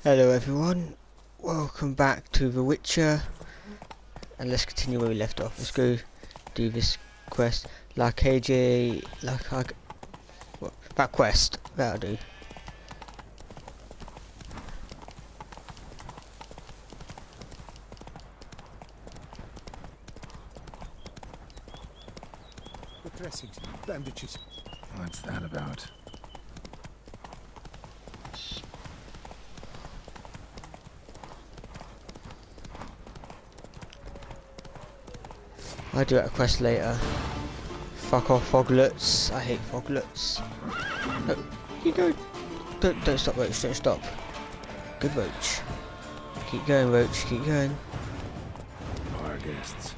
Hello everyone, welcome back to The Witcher, and let's continue where we left off. Let's go do this quest, that quest, that'll do. The dressings, bandages. What's that about? I'll do that quest later. Fuck off, foglets. I hate foglets. No, keep going. Don't stop, Roach, don't stop. Good Roach. Keep going, Roach, keep going. Our guests.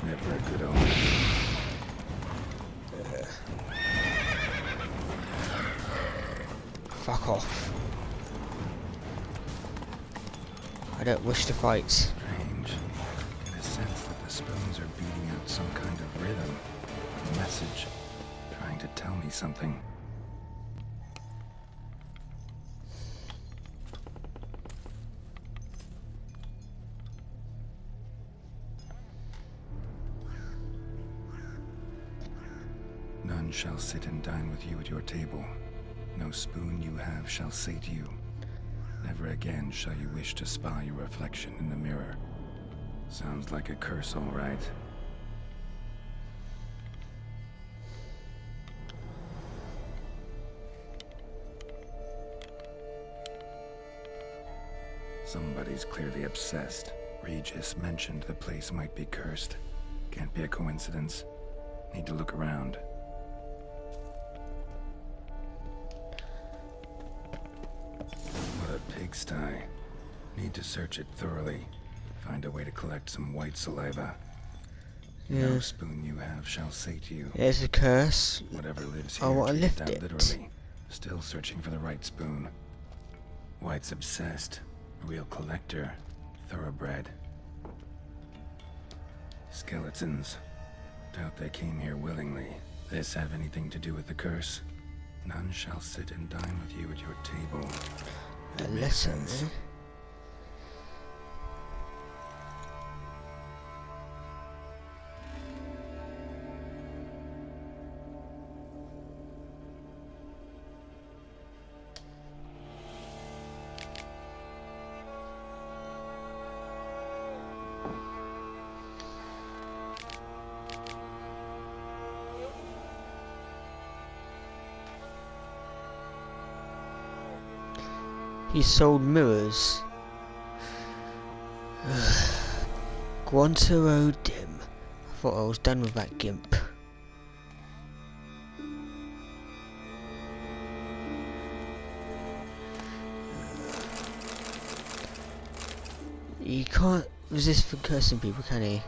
Never a good omen. Fuck off. I don't wish to fight. Strange. Get a sense that the spoons are beating out some kind of rhythm. A message. Trying to tell me something. None shall sit and dine with you at your table. No spoon you have shall say to you, never again shall you wish to spy your reflection in the mirror. Sounds like a curse, all right. Somebody's clearly obsessed. Regis mentioned the place might be cursed. Can't be a coincidence. Need to look around. What a pigsty. Need to search it thoroughly. Find a way to collect some white saliva. Yeah. No spoon you have shall say to you, There's a curse. whatever lives I here, want to treat lift that it. literally. Still searching for the right spoon. White's obsessed. A real collector. Thoroughbred. Skeletons. Doubt they came here willingly. This have anything to do with the curse? None shall sit and dine with you at your table. A Makes lesson, sense. eh? He sold mirrors. Guantero Dim. I thought I was done with that gimp. He can't resist from cursing people, can he?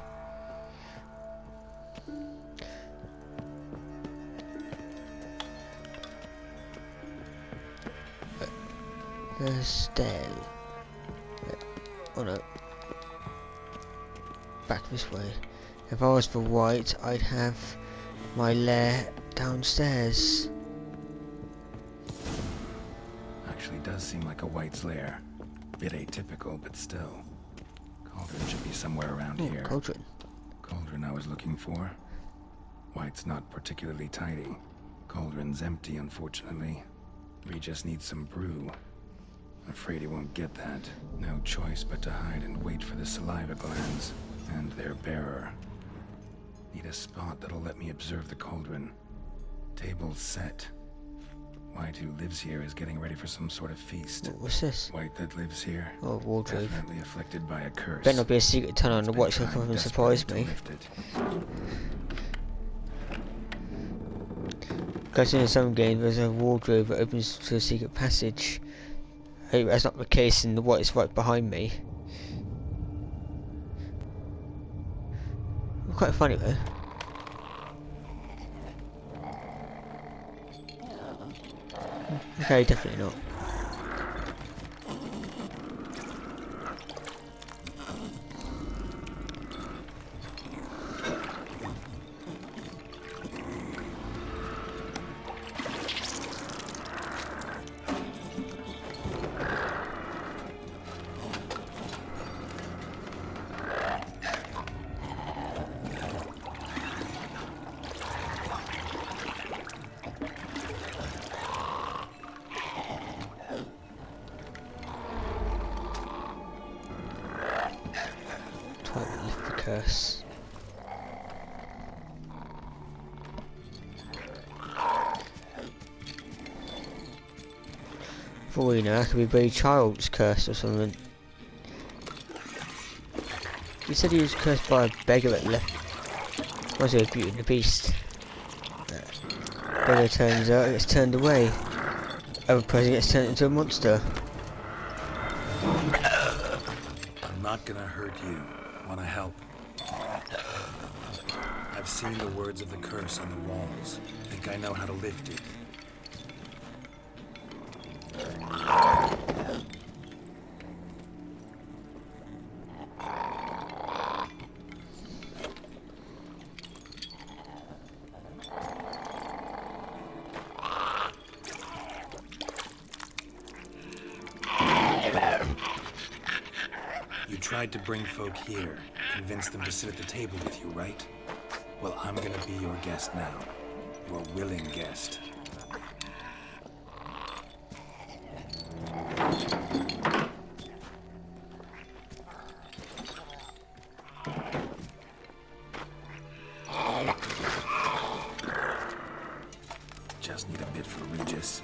The stairs. Oh no. Back this way. If I was for Wight, I'd have my lair downstairs. Actually does seem like a White's lair. Bit atypical, but still. Cauldron should be somewhere around Oh, here. cauldron. Cauldron I was looking for. White's not particularly tidy. Cauldron's empty, unfortunately. We just need some brew. Afraid he won't get that. No choice but to hide and wait for the saliva glands and their bearer. Need a spot that'll let me observe the cauldron. Table's set. White, who lives here, is getting ready for some sort of feast. What's this? White that lives here, Oh, wardrobe. definitely afflicted by a curse. Better not be a secret tunnel on the Spent watch that time come and desperately surprise to me. lift it. Because in some games there's a wardrobe that opens to a secret passage. I hope that's not the case in the what is right behind me. Quite funny though. Okay, definitely not. curse. For all we know, that could be Brave Child's curse or something. He said he was cursed by a beggar that left. Was it Beauty and the Beast? But it turns out it gets turned away. Other person gets turned into a monster. I'm not gonna hurt you. Wanna help? I've seen the words of the curse on the walls. Think I know how to lift it. You tried to bring folk here, convince them to sit at the table with you, right? Well, I'm gonna be your guest now. Your willing guest. Just need a bit for Regis.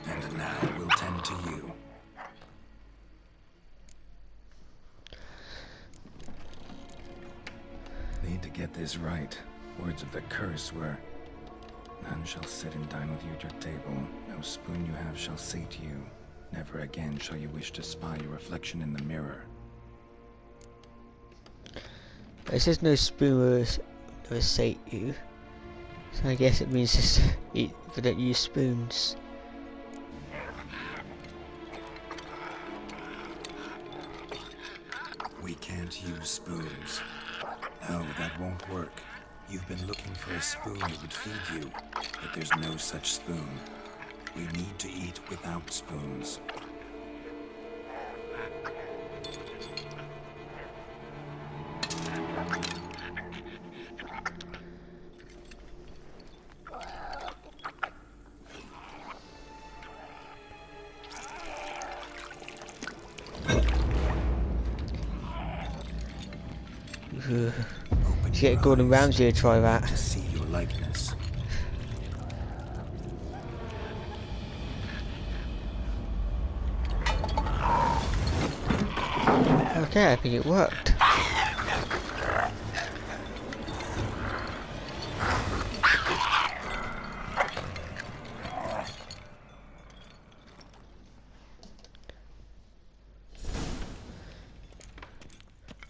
And now we'll tend to you. Need to get this right. Words of the curse were, none shall sit and dine with you at your table. No spoon you have shall sate you. Never again shall you wish to spy your reflection in the mirror. It says no spoon will sate you. So I guess it means just eat, but don't use spoons. We can't use spoons. No, that won't work. You've been looking for a spoon that would feed you, but there's no such spoon. We need to eat without spoons. To get Gordon Ramsay to try that. To see your likeness. Okay, I think it worked.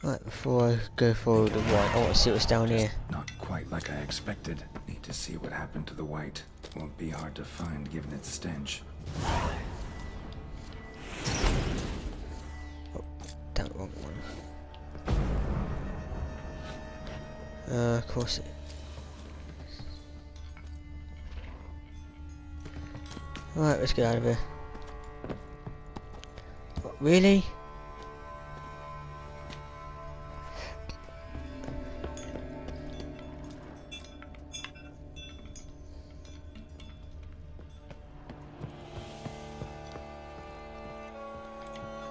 Right, before I go forward to Wight, I want to see what's down here. Not quite like I expected. Need to see what happened to the Wight. Won't be hard to find given its stench. Oh, down the wrong one. Of course it. Alright, let's get out of here. What, really?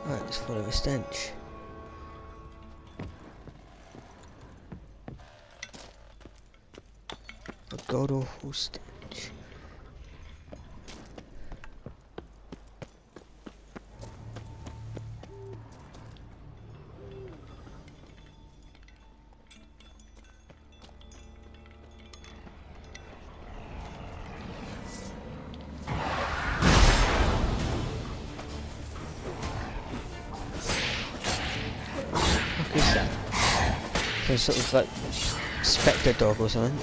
Right, it's full of a stench. A god awful stench. What is that? Some sort of like spectre dog or something.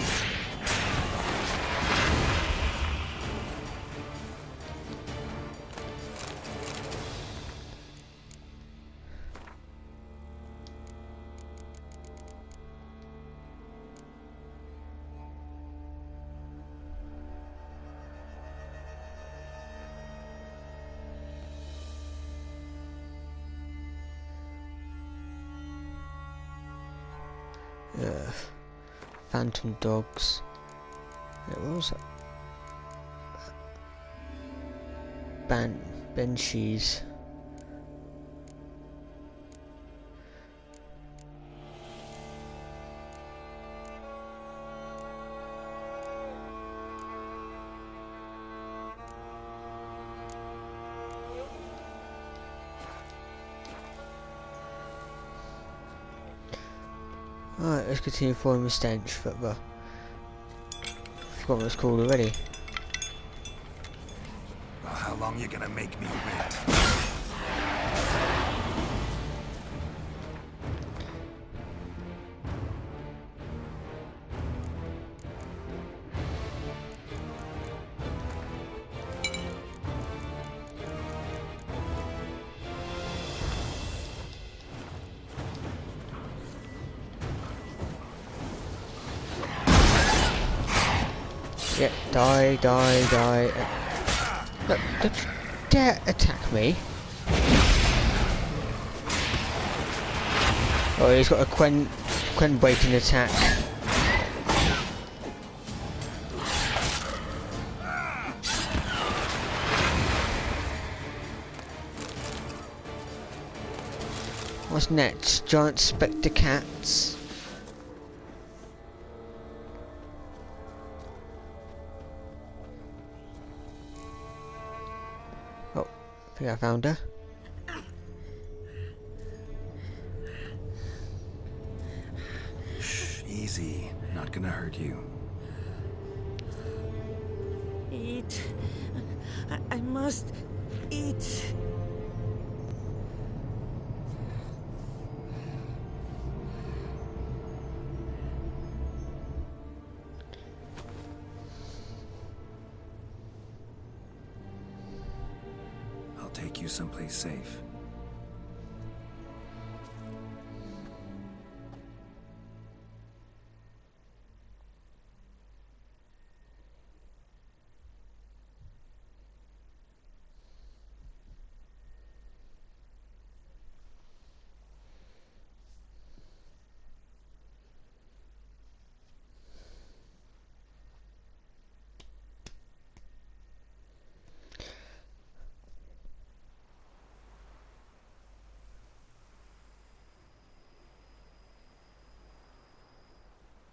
Phantom dogs. Yeah, what was that? Banshees. Alright, let's continue following the stench, but forgot what it's called already. Well, how long you gonna make me wait? Yeah, die. Look, don't you dare attack me. Oh, he's got a Quen waiting attack. What's next? Giant spectre cats. Oh, I think I found her. Shh, easy. Not gonna hurt you. Eat. I must eat. I'll take you someplace safe.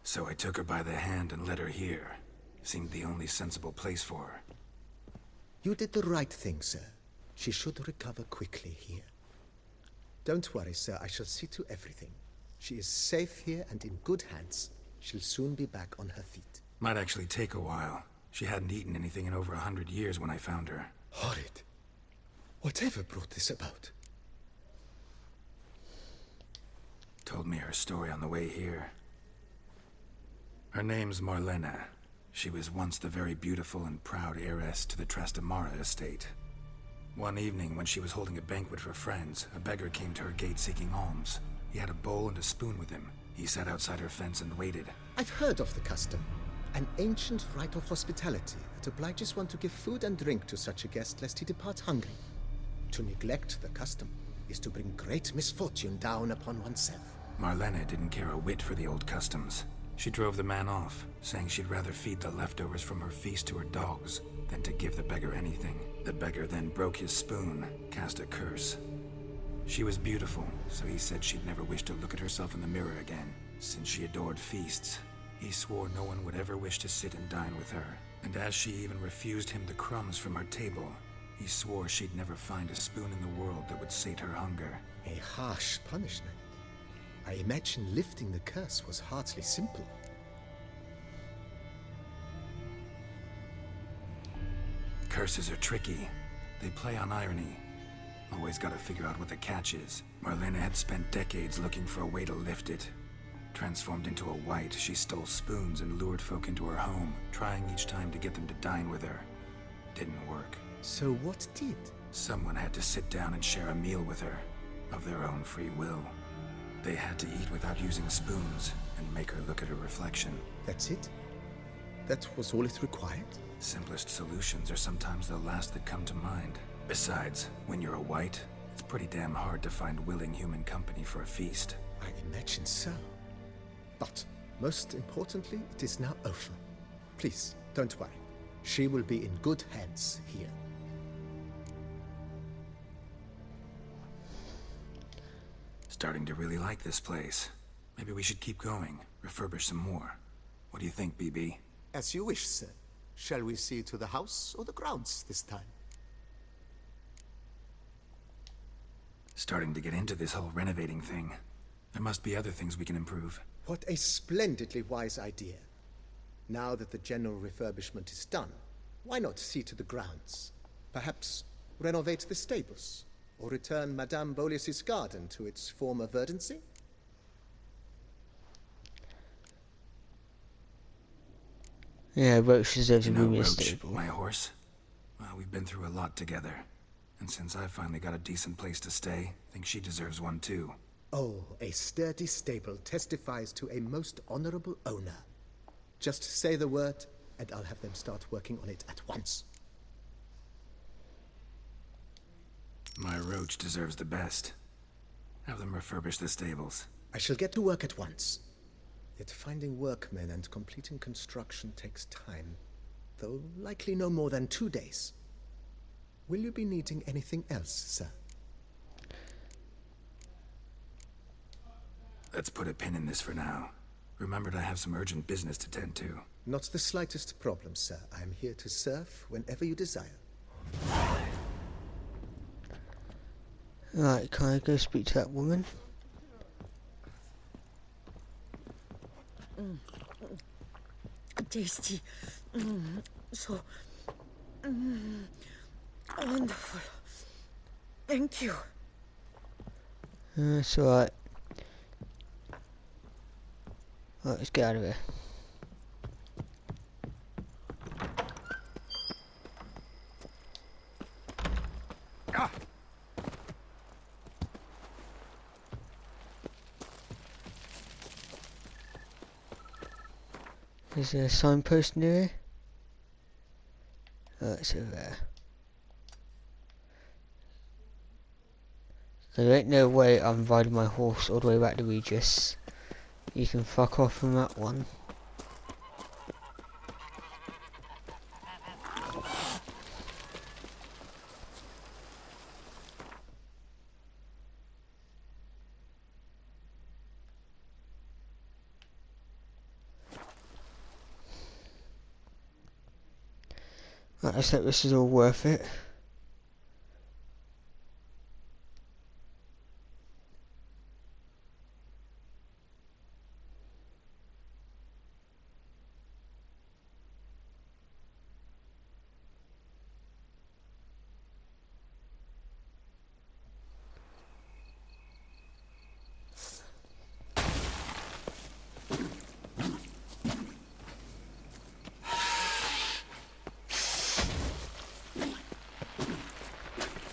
So I took her by the hand and led her here. Seemed the only sensible place for her. You did the right thing, sir. She should recover quickly here. Don't worry, sir. I shall see to everything. She is safe here and in good hands. She'll soon be back on her feet. Might actually take a while. She hadn't eaten anything in over 100 years when I found her. Horrid. Whatever brought this about? Told me her story on the way here. Her name's Marlena. She was once the very beautiful and proud heiress to the Trastamara estate. One evening, when she was holding a banquet for friends, a beggar came to her gate seeking alms. He had a bowl and a spoon with him. He sat outside her fence and waited. I've heard of the custom. An ancient rite of hospitality that obliges one to give food and drink to such a guest lest he depart hungry. To neglect the custom is to bring great misfortune down upon oneself. Marlena didn't care a whit for the old customs. She drove the man off, saying she'd rather feed the leftovers from her feast to her dogs than to give the beggar anything. The beggar then broke his spoon, cast a curse. She was beautiful, so he said she'd never wish to look at herself in the mirror again. Since she adored feasts, he swore no one would ever wish to sit and dine with her. And as she even refused him the crumbs from her table, he swore she'd never find a spoon in the world that would sate her hunger. A harsh punishment. I imagine lifting the curse was hardly simple. Curses are tricky. They play on irony. Always gotta figure out what the catch is. Marlena had spent decades looking for a way to lift it. Transformed into a wight, she stole spoons and lured folk into her home, trying each time to get them to dine with her. Didn't work. So what did? Someone had to sit down and share a meal with her, of their own free will. They had to eat without using spoons, and make her look at her reflection. That's it? That was all it required? Simplest solutions are sometimes the last that come to mind. Besides, when you're a wight, it's pretty damn hard to find willing human company for a feast. I imagine so. But, most importantly, it is now over. Please, don't worry. She will be in good hands here. Starting to really like this place. Maybe we should keep going, refurbish some more. What do you think, BB? As you wish, sir. Shall we see to the house or the grounds this time? Starting to get into this whole renovating thing. There must be other things we can improve. What a splendidly wise idea. Now that the general refurbishment is done, why not see to the grounds? Perhaps renovate the stables, or return Madame Bolis's garden to its former verdancy? Yeah, Roach deserves a You know, room in a Roach, stable. my horse? Well, we've been through a lot together. And since I finally got a decent place to stay, I think she deserves one too. Oh, a sturdy stable testifies to a most honorable owner. Just say the word, and I'll have them start working on it at once. My Roach deserves the best. Have them refurbish the stables. I shall get to work at once. Yet finding workmen and completing construction takes time, though likely no more than 2 days. Will you be needing anything else, sir? Let's put a pin in this for now. Remembered I have some urgent business to tend to. Not the slightest problem, sir. I am here to serve whenever you desire. Right, can I go speak to that woman? Tasty. So wonderful. Thank you. It's alright. Right, let's get out of here. Is there a signpost near here? Oh, it's over there. There ain't no way I'm riding my horse all the way back to Regis. You can fuck off from that one. Right, I hope this is all worth it.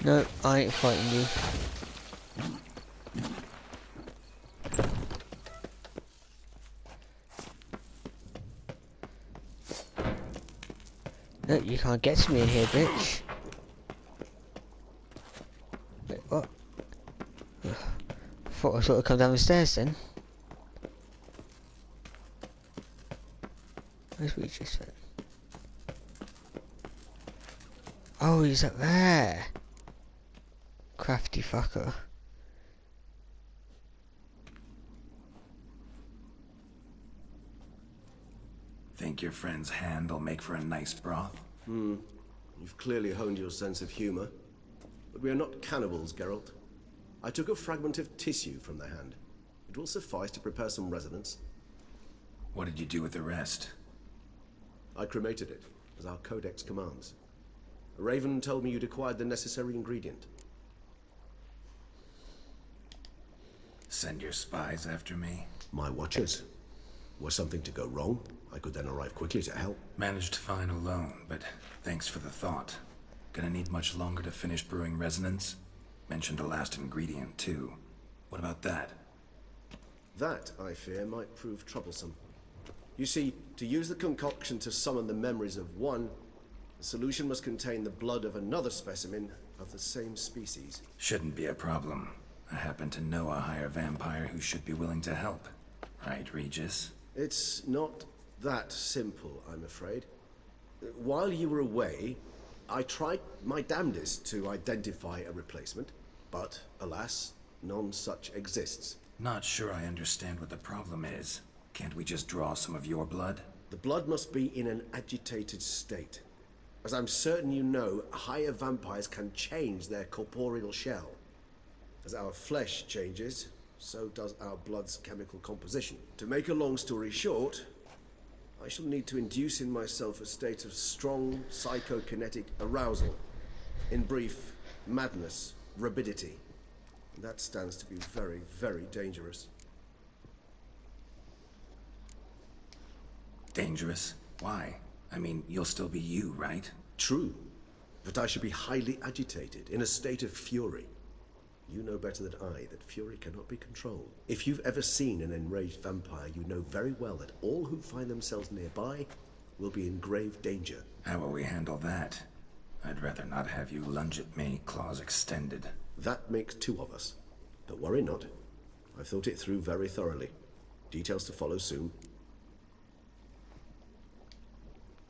No, I ain't fighting you. No, you can't get to me in here, bitch. Wait, what? Thought I sort of come down the stairs then. Where's Regis then? Oh, he's up there. Crafty fucker. Think your friend's hand will make for a nice broth? You've clearly honed your sense of humor. But we are not cannibals, Geralt. I took a fragment of tissue from the hand. It will suffice to prepare some resonance. What did you do with the rest? I cremated it, as our codex commands. Raven told me you'd acquired the necessary ingredient. Send your spies after me? My watchers. Were something to go wrong, I could then arrive quickly to help. Managed fine alone, but thanks for the thought. Gonna need much longer to finish brewing resonance? Mentioned a last ingredient, too. What about that? That, I fear, might prove troublesome. You see, to use the concoction to summon the memories of one, the solution must contain the blood of another specimen of the same species. Shouldn't be a problem. I happen to know a higher vampire who should be willing to help. Right, Regis? It's not that simple, I'm afraid. While you were away, I tried my damnedest to identify a replacement, but alas, none such exists. Not sure I understand what the problem is. Can't we just draw some of your blood? The blood must be in an agitated state. As I'm certain you know, higher vampires can change their corporeal shell. As our flesh changes, so does our blood's chemical composition. To make a long story short, I shall need to induce in myself a state of strong psychokinetic arousal. In brief, madness, rabidity. That stands to be very, very dangerous. Dangerous? Why? I mean, you'll still be you, right? True, but I should be highly agitated, in a state of fury. You know better than I that fury cannot be controlled. If you've ever seen an enraged vampire, you know very well that all who find themselves nearby will be in grave danger. How will we handle that? I'd rather not have you lunge at me, claws extended. That makes two of us. But worry not. I've thought it through very thoroughly. Details to follow soon.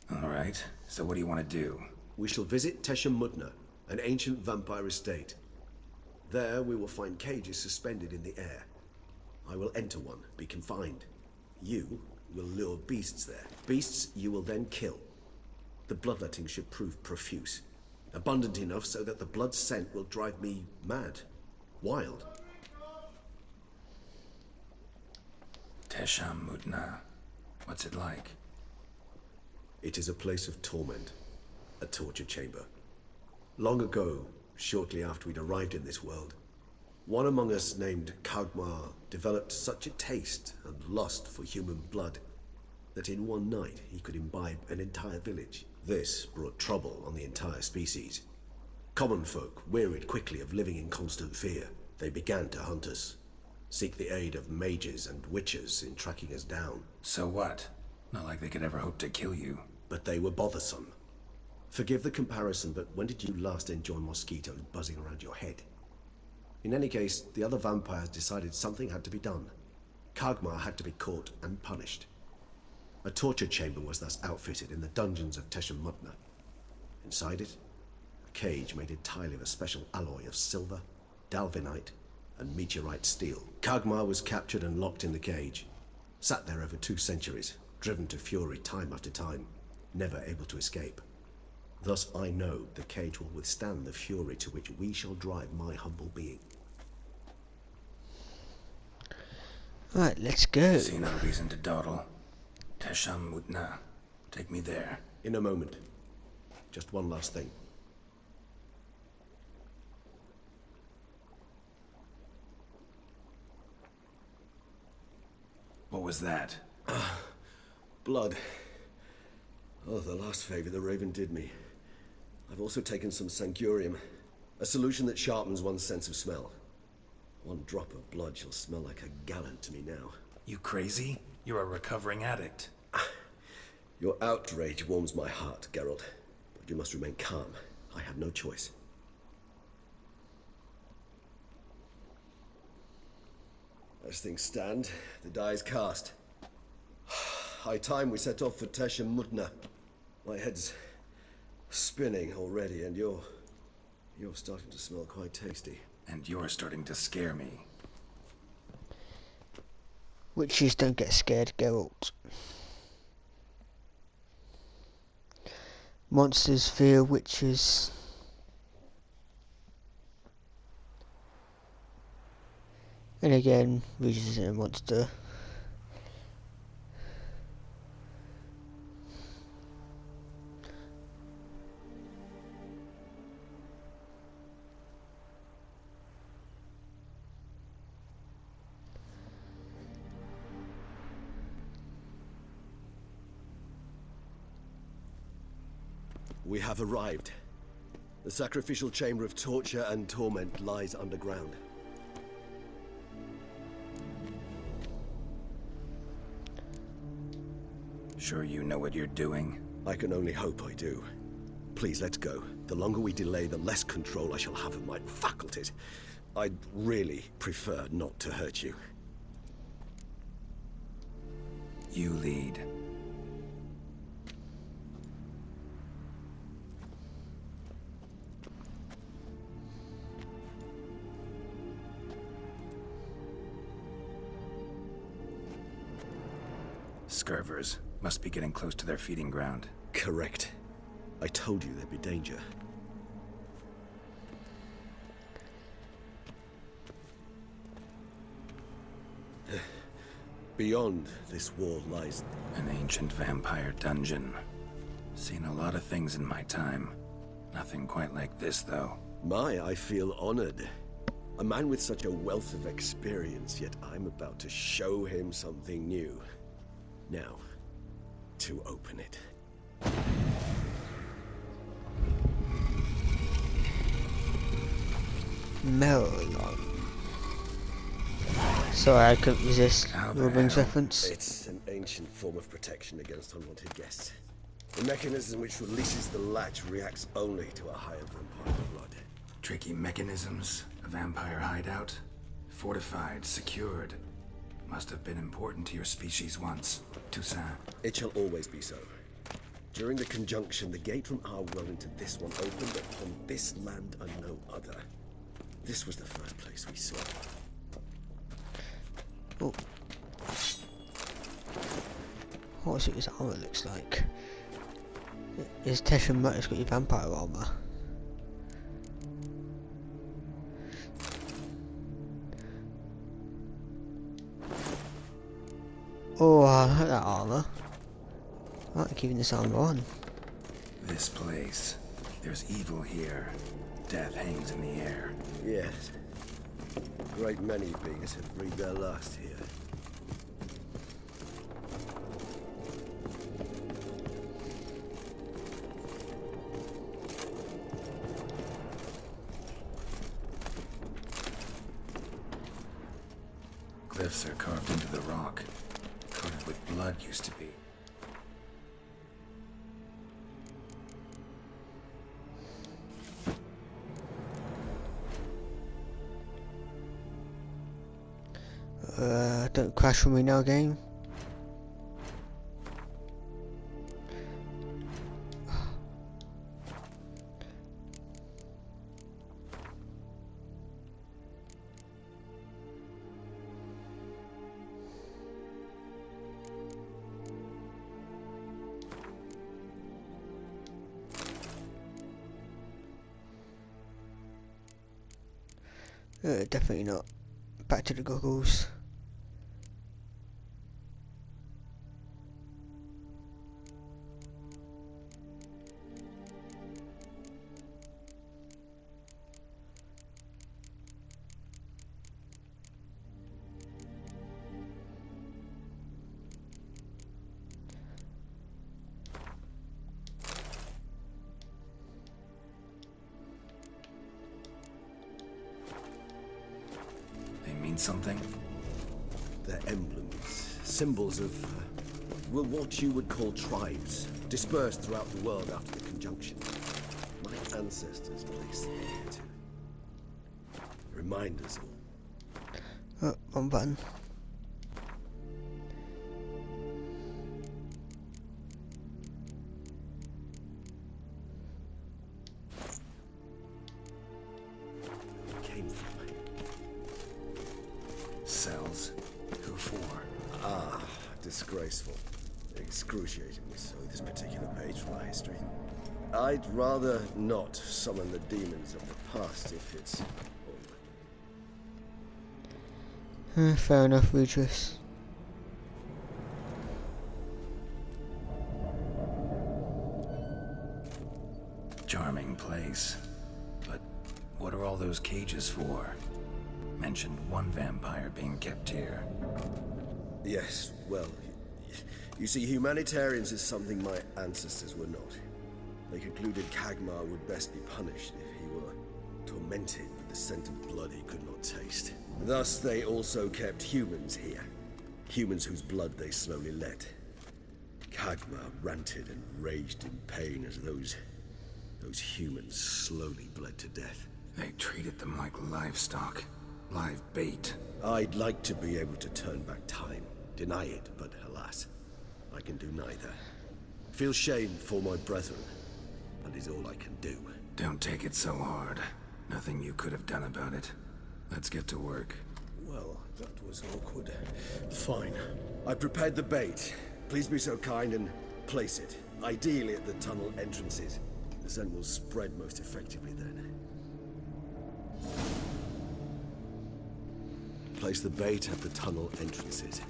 All right, so what do you want to do? We shall visit Teshem Mutna, an ancient vampire estate. There we will find cages suspended in the air. I will enter one, be confined. You will lure beasts there. Beasts you will then kill. The bloodletting should prove profuse. Abundant enough so that the blood scent will drive me mad. Wild. Teshem Mutna. What's it like? It is a place of torment. A torture chamber. Long ago, shortly after we'd arrived in this world, one among us named Kagmar developed such a taste and lust for human blood that in one night he could imbibe an entire village. This brought trouble on the entire species. Common folk wearied quickly of living in constant fear. They began to hunt us, seek the aid of mages and witches in tracking us down. So what? Not like they could ever hope to kill you. But they were bothersome. Forgive the comparison, but when did you last enjoy mosquitoes buzzing around your head? In any case, the other vampires decided something had to be done. Kagmar had to be caught and punished. A torture chamber was thus outfitted in the dungeons of Teshem Mutna. Inside it, a cage made entirely of a special alloy of silver, dalvinite, and meteorite steel. Kagmar was captured and locked in the cage. Sat there over 2 centuries, driven to fury time after time, never able to escape. Thus I know the cage will withstand the fury to which we shall drive my humble being. Right, let's go. See no reason to dawdle. Teshem Mutna. Take me there. In a moment. Just one last thing. What was that? Blood. Oh, the last favor the Raven did me. I've also taken some Sangurium, a solution that sharpens one's sense of smell. One drop of blood shall smell like a gallon to me now. You crazy? You're a recovering addict. Your outrage warms my heart, Geralt. But you must remain calm. I have no choice. As things stand, the die is cast. High time we set off for Teshem Mutna. My head's spinning already, and you're starting to smell quite tasty. And you're starting to scare me. Witches don't get scared, Geralt. Monsters fear witches. And again, Regis isn't a monster. We have arrived. The sacrificial chamber of torture and torment lies underground. Sure you know what you're doing? I can only hope I do. Please, let's go. The longer we delay, the less control I shall have of my faculties. I'd really prefer not to hurt you. You lead. Scurvers. Must be getting close to their feeding ground. Correct. I told you there'd be danger. Beyond this wall lies... An ancient vampire dungeon. Seen a lot of things in my time. Nothing quite like this, though. I feel honored. A man with such a wealth of experience, yet I'm about to show him something new. Now, to open it. Melon. Sorry, I couldn't resist How the Robin's hell? reference. It's an ancient form of protection against unwanted guests. The mechanism which releases the latch reacts only to a higher vampire blood. Tricky mechanisms, a vampire hideout. Fortified, secured. Must have been important to your species once. Toussaint. It shall always be so. During the conjunction, the gate from our world into this one opened upon this land and no other. This was the first place we saw. Oh. What is it his armour looks like? Is Teshin Mutter's got your vampire armour? Oh, I like that armour. I like keeping this armour on. This place. There's evil here. Death hangs in the air. Yes. A great many beings have breathed their last here. Glyphs are carved into the rock. Coated with blood used to be. Don't crash for me now, game. Definitely not. Back to the goggles. Something? They're emblems, symbols of, well, what you would call tribes, dispersed throughout the world after the conjunction. My ancestors placed them here to remind us all. Oh, wrong button. Came from. Cells? Who for? Ah, disgraceful. Excruciatingly so, this particular page from our history. I'd rather not summon the demons of the past if it's... Fair enough, Redress. Charming place. But what are all those cages for? Mentioned one vampire being kept here. Yes, well, you see, humanitarians is something my ancestors were not. They concluded Kagmar would best be punished if he were tormented with the scent of blood he could not taste. Thus, they also kept humans here. Humans whose blood they slowly let. Kagmar ranted and raged in pain as those humans slowly bled to death. They treated them like livestock. Live bait. I'd like to be able to turn back time, deny it, but alas, I can do neither. Feel shame for my brethren, and is all I can do. Don't take it so hard. Nothing you could have done about it. Let's get to work. Well, that was awkward. Fine. I prepared the bait. Please be so kind and place it, ideally at the tunnel entrances. The scent will spread most effectively then. Place the bait at the tunnel entrances.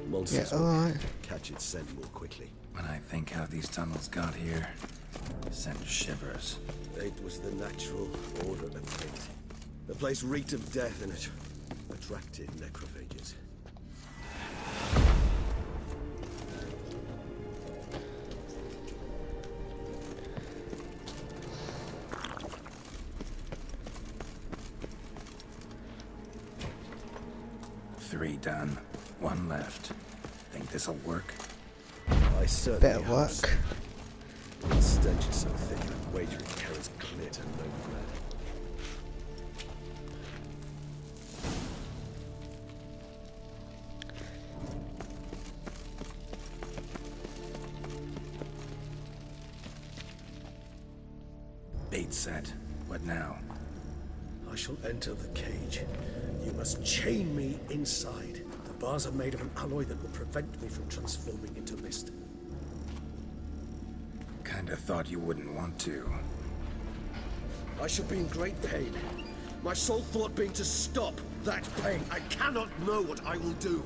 Monsters Yeah, will alright. catch its scent more quickly. When I think how these tunnels got here, send shivers. It was the natural order of things. The place reeked of death and it attracted necrophages. Three done. One left. Think this'll work? I certainly Better hope work. so. The stench is so thick, I'm wagering Karen's clit and no bread. Bait set. What now? I shall enter the cage. You must chain me inside. The bars are made of an alloy that will prevent me from transforming into mist. Kinda thought you wouldn't want to. I shall be in great pain. My sole thought being to stop that pain. I cannot know what I will do.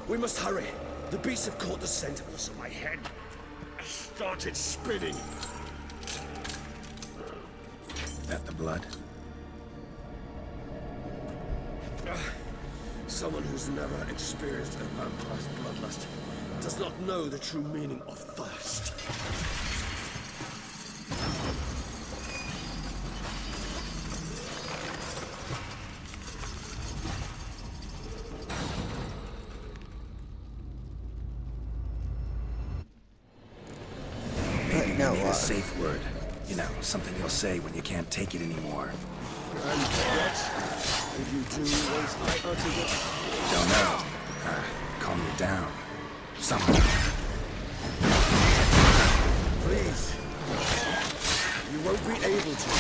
We must hurry. The beasts have caught the scent, also my head started spinning. That the blood? Someone who's never experienced a vampire's bloodlust does not know the true meaning of thirst. Right, now Need a what? safe word. You know, something you'll say when you can't take it anymore. And yet, if you do once I utter it, Don't know. Calm you down. Someone. please. You won't be able to.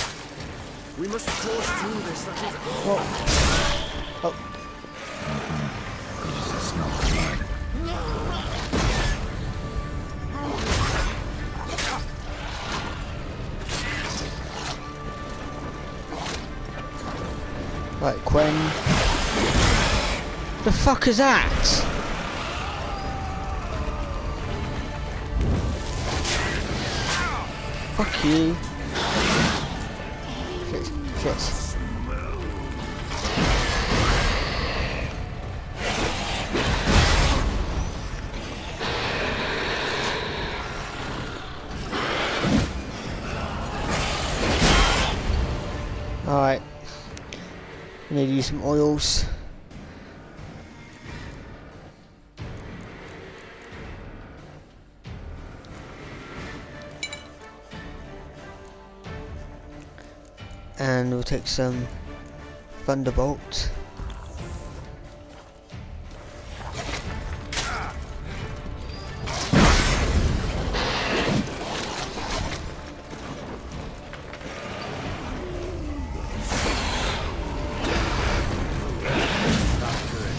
We must force through this, that is all. Oh, Smell blood. right, Quen. The fuck is that? Fuck you. Shit, shit. Alright. We need to use some oils. And we'll take some Thunderbolt.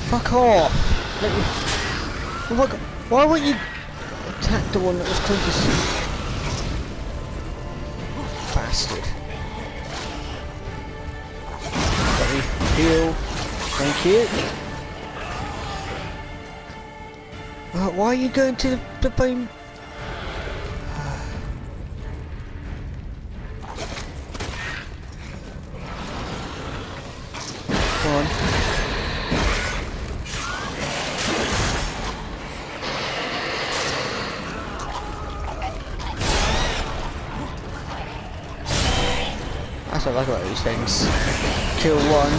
Fuck off! Let me... Oh my god, why won't you attack the one that was closest? Bastard. Let me heal. Thank you. Why are you going to the bone? Come on. That's what I like about these things. Kill one,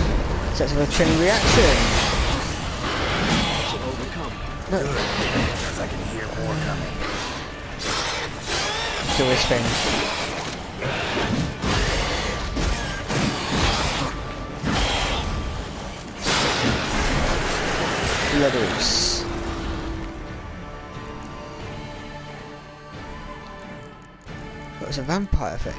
sets up a chain reaction. No. Because I can hear more coming. Kill this thing. Leathers. That was a vampire thing.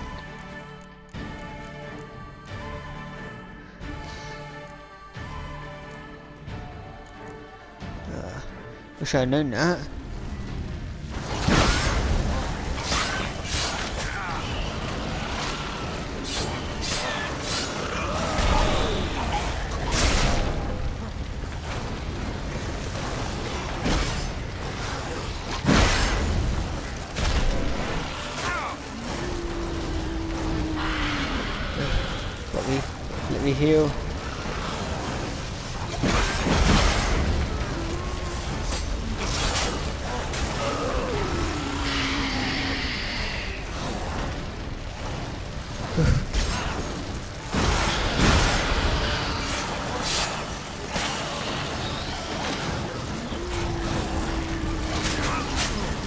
Wish I'd known that. Let me heal.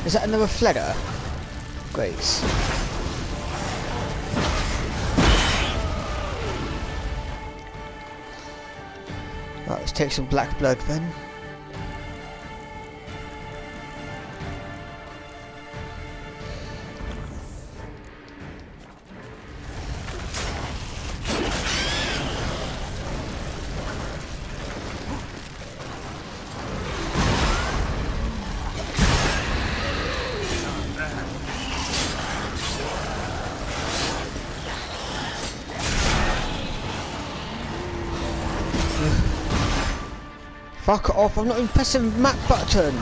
Is that another fleder? Great. Right, let's take some black blood then. Fuck off, I'm not even pressing the map button!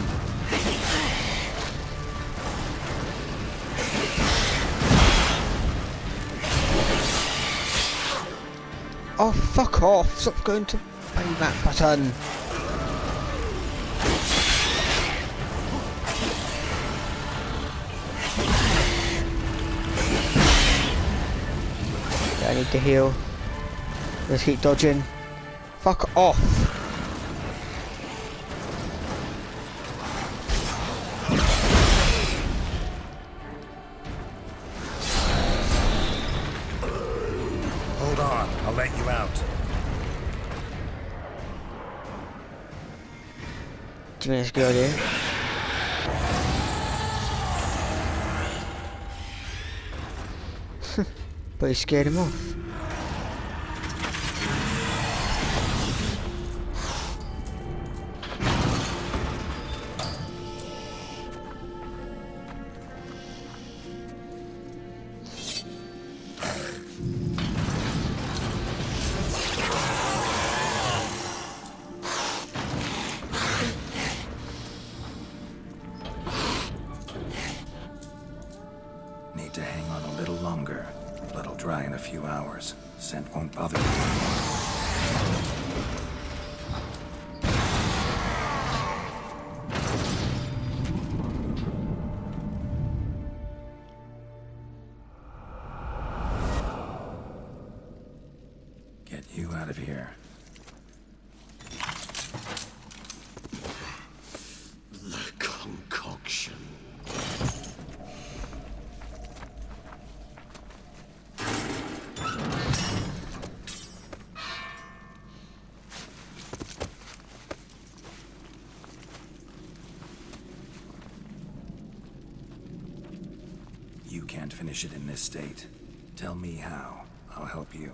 Oh, fuck off! Stop going to the map button! Yeah, I need to heal. Let's keep dodging. Fuck off! Hold on, I'll let you out. Do you think that's a good idea? But he scared him off. Need to hang on a little longer. Blood'll dry in a few hours. Scent won't bother you. Get you out of here. The concoction. You can't finish it in this state. Tell me how. I'll help you.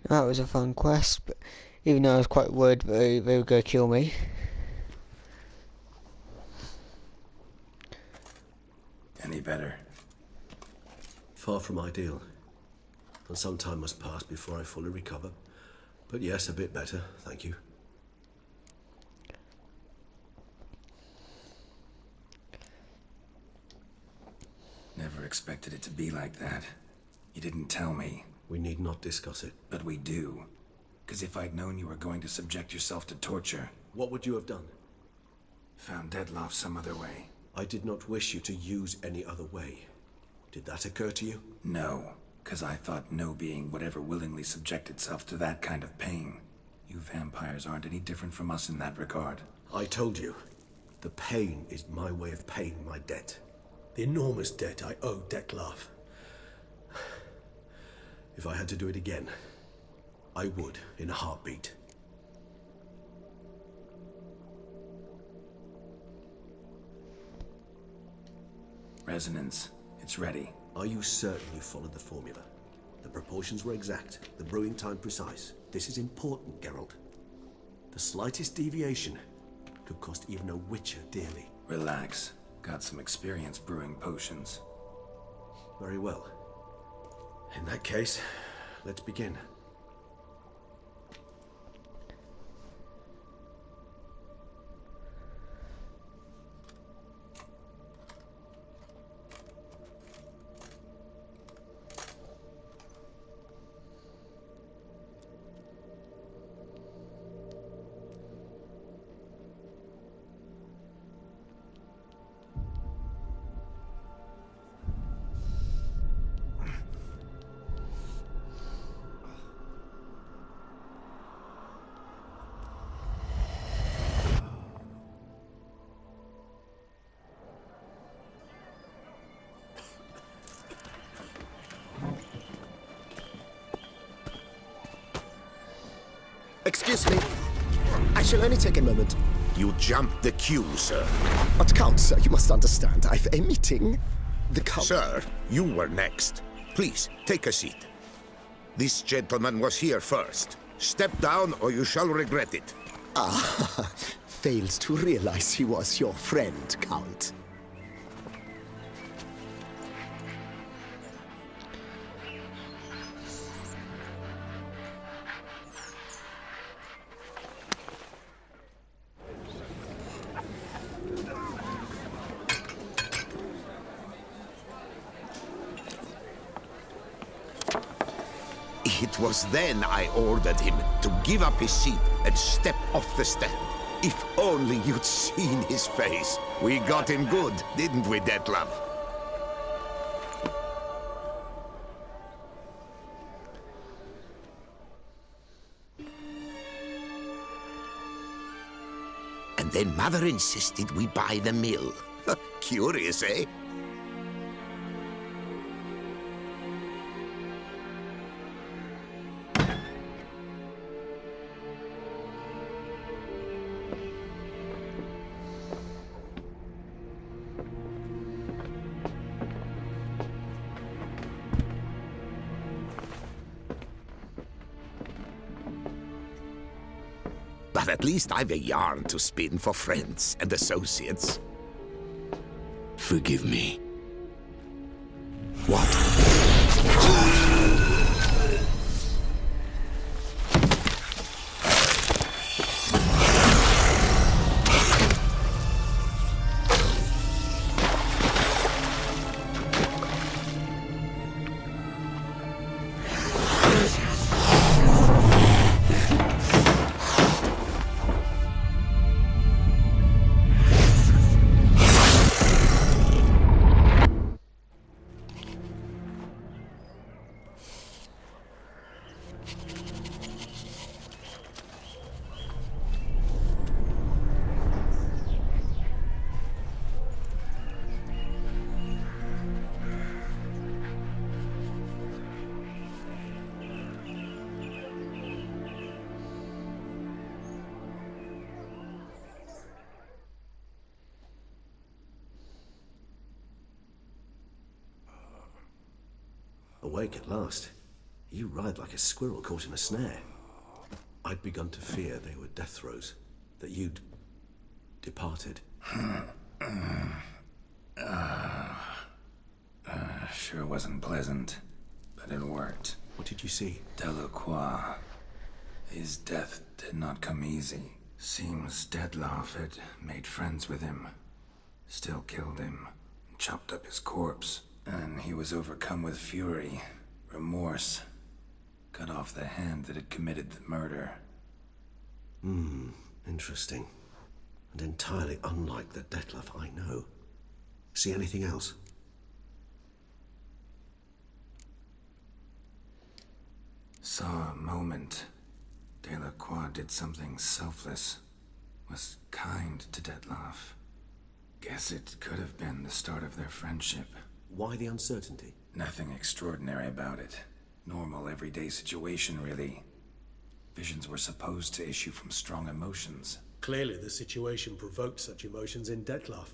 That was a fun quest, but even though I was quite worried they were going to kill me. Any better? Far from ideal. And some time must pass before I fully recover. But yes, a bit better, thank you. Never expected it to be like that. You didn't tell me. We need not discuss it. But we do. Because if I'd known you were going to subject yourself to torture... What would you have done? Found Deadloff some other way. I did not wish you to use any other way. Did that occur to you? No. Because I thought no being would ever willingly subject itself to that kind of pain. You vampires aren't any different from us in that regard. I told you. The pain is my way of paying my debt. The enormous debt I owe Dettlaff. If I had to do it again, I would in a heartbeat. Resonance. It's ready. Are you certain you followed the formula? The proportions were exact, the brewing time precise. This is important, Geralt. The slightest deviation could cost even a witcher dearly. Relax. Got some experience brewing potions. Very well. In that case, let's begin. Excuse me. I shall only take a moment. You jumped the queue, sir. But Count, sir, you must understand. I've a meeting. The Count... Sir, you were next. Please, take a seat. This gentleman was here first. Step down or you shall regret it. Ah, failed to realize he was your friend, Count. It was then I ordered him to give up his seat and step off the stand. If only you'd seen his face. We got him good, didn't we, Detlef? And then Mother insisted we buy the mill. Curious, eh? But at least I've a yarn to spin for friends and associates. Forgive me. What? Awake at last. You ride like a squirrel caught in a snare. I'd begun to fear they were death throes, that you'd departed. Sure wasn't pleasant, but it worked. What did you see? Delacroix. His death did not come easy. Seems Detlef had made friends with him. Still killed him, chopped up his corpse. And he was overcome with fury, remorse. Cut off the hand that had committed the murder. Interesting. And entirely unlike the Detlef I know. See anything else? Saw a moment. Delacroix did something selfless. Was kind to Detlef. Guess it could have been the start of their friendship. Why the uncertainty? Nothing extraordinary about it. Normal, everyday situation, really. Visions were supposed to issue from strong emotions. Clearly the situation provoked such emotions in Detlef.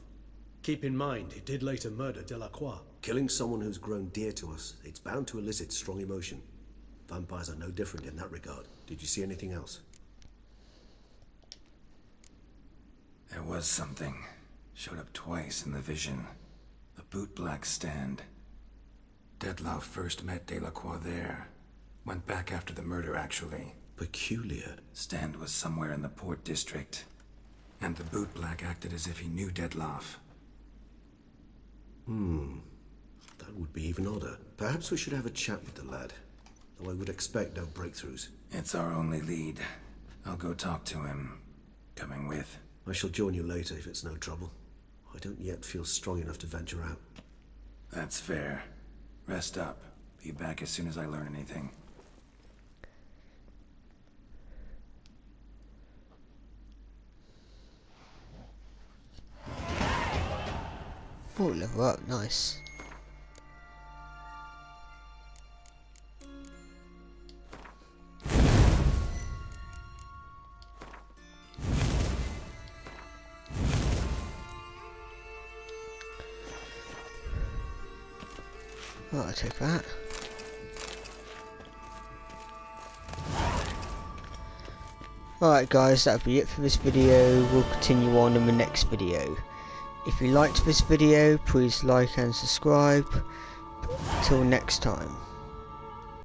Keep in mind, he did later murder Delacroix. Killing someone who's grown dear to us, it's bound to elicit strong emotion. Vampires are no different in that regard. Did you see anything else? There was something. Showed up twice in the vision. A bootblack stand. Detlef first met Delacroix there. Went back after the murder, actually. Peculiar. Stand was somewhere in the Port District. And the bootblack acted as if he knew Detlef. That would be even odder. Perhaps we should have a chat with the lad. Though I would expect no breakthroughs. It's our only lead. I'll go talk to him. Coming with. I shall join you later if it's no trouble. I don't yet feel strong enough to venture out. That's fair. Rest up. Be back as soon as I learn anything. Oh, level up, nice. Oh, I'll take that. Alright guys, that'll be it for this video. We'll continue on in the next video. If you liked this video, please like and subscribe. Till next time.